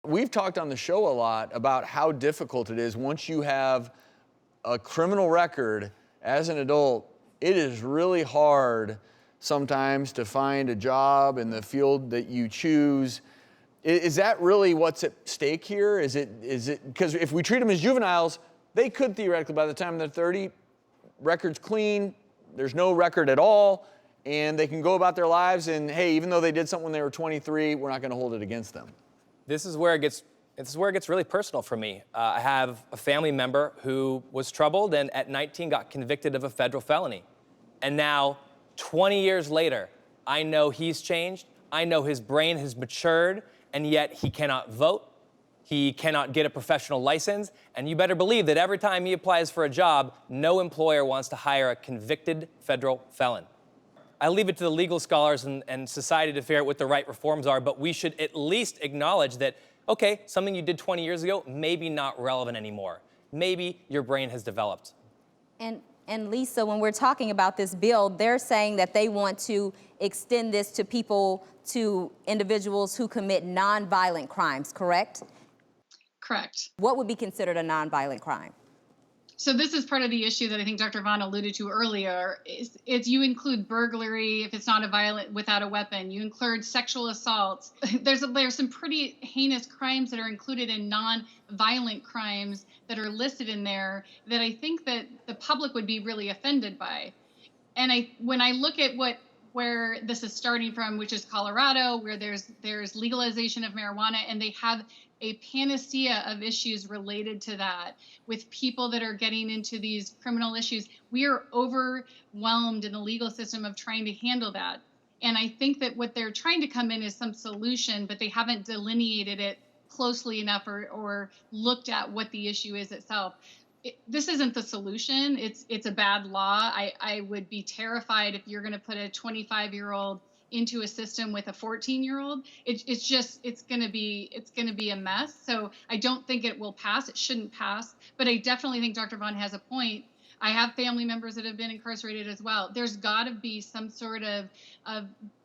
We've talked on the show a lot about how difficult it is once you have a criminal record as an adult. It is really hard sometimes to find a job in the field that you choose. Is that really what's at stake here? Is it because if we treat them as juveniles, they could theoretically, by the time they're 30, record's clean, there's no record at all, and they can go about their lives, and hey, even though they did something when they were 23, we're not going to hold it against them. This is where it gets really personal for me. I have a family member who was troubled and at 19 got convicted of a federal felony. And now, 20 years later, I know he's changed, I know his brain has matured, and yet he cannot vote, he cannot get a professional license, and you better believe that every time he applies for a job, no employer wants to hire a convicted federal felon. I leave it to the legal scholars and society to figure out what the right reforms are, but we should at least acknowledge that, okay, something you did 20 years ago, maybe not relevant anymore. Maybe your brain has developed. And Lisa, when we're talking about this bill, they're saying that they want to extend this to individuals who commit nonviolent crimes, correct? Correct. What would be considered a nonviolent crime? So this is part of the issue that I think Dr. Vaughn alluded to earlier, is you include burglary if it's not a violent without a weapon. You include sexual assaults. There's some pretty heinous crimes that are included in non-violent crimes that are listed in there that I think that the public would be really offended by. And when I look at where this is starting from, which is Colorado, where there's legalization of marijuana, and they have a panacea of issues related to that with people that are getting into these criminal issues. We are overwhelmed in the legal system of trying to handle that. And I think that what they're trying to come in is some solution, but they haven't delineated it closely enough or looked at what the issue is itself. This isn't the solution. It's a bad law. I would be terrified if you're going to put a 25-year-old into a system with a 14-year-old. It's going to be a mess. So I don't think it will pass. It shouldn't pass. But I definitely think Dr. Vaughn has a point. I have family members that have been incarcerated as well. There's got to be some sort of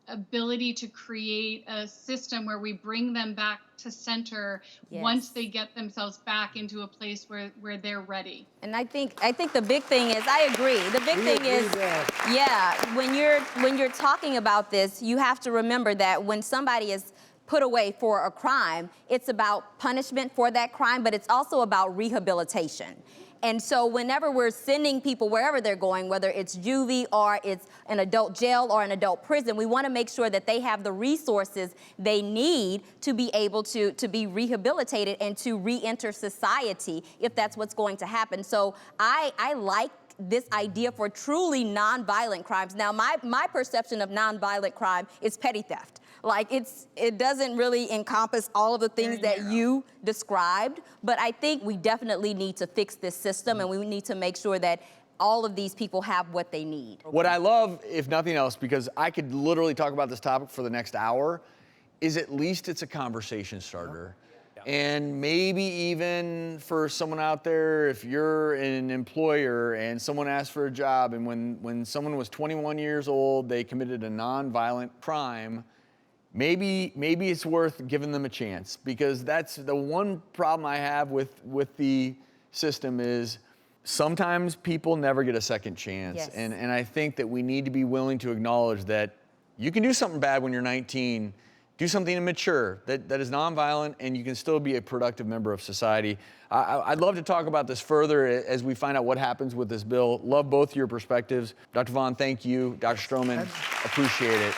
ability to create a system where we bring them back to center. Yes. Once they get themselves back into a place where they're ready. And I think the big thing is, I agree. The big thing is, yeah, when you're talking about this, you have to remember that when somebody is put away for a crime, it's about punishment for that crime, but it's also about rehabilitation. And so whenever we're sending people wherever they're going, whether it's juvie or it's an adult jail or an adult prison, we want to make sure that they have the resources they need to be able to be rehabilitated and to re-enter society if that's what's going to happen. So I like this idea for truly nonviolent crimes. Now, my perception of nonviolent crime is petty theft. Like, it doesn't really encompass all of the things that you described, but I think we definitely need to fix this system, and we need to make sure that all of these people have what they need. What I love, if nothing else, because I could literally talk about this topic for the next hour, is at least it's a conversation starter. And maybe even for someone out there, if you're an employer and someone asks for a job, and when someone was 21 years old, they committed a nonviolent crime, maybe it's worth giving them a chance, because that's the one problem I have with the system is sometimes people never get a second chance. Yes. And I think that we need to be willing to acknowledge that you can do something bad when you're 19, do something immature that is nonviolent, and you can still be a productive member of society. I'd love to talk about this further as we find out what happens with this bill. Love both your perspectives. Dr. Vaughn, thank you. Dr. Strohman, appreciate it.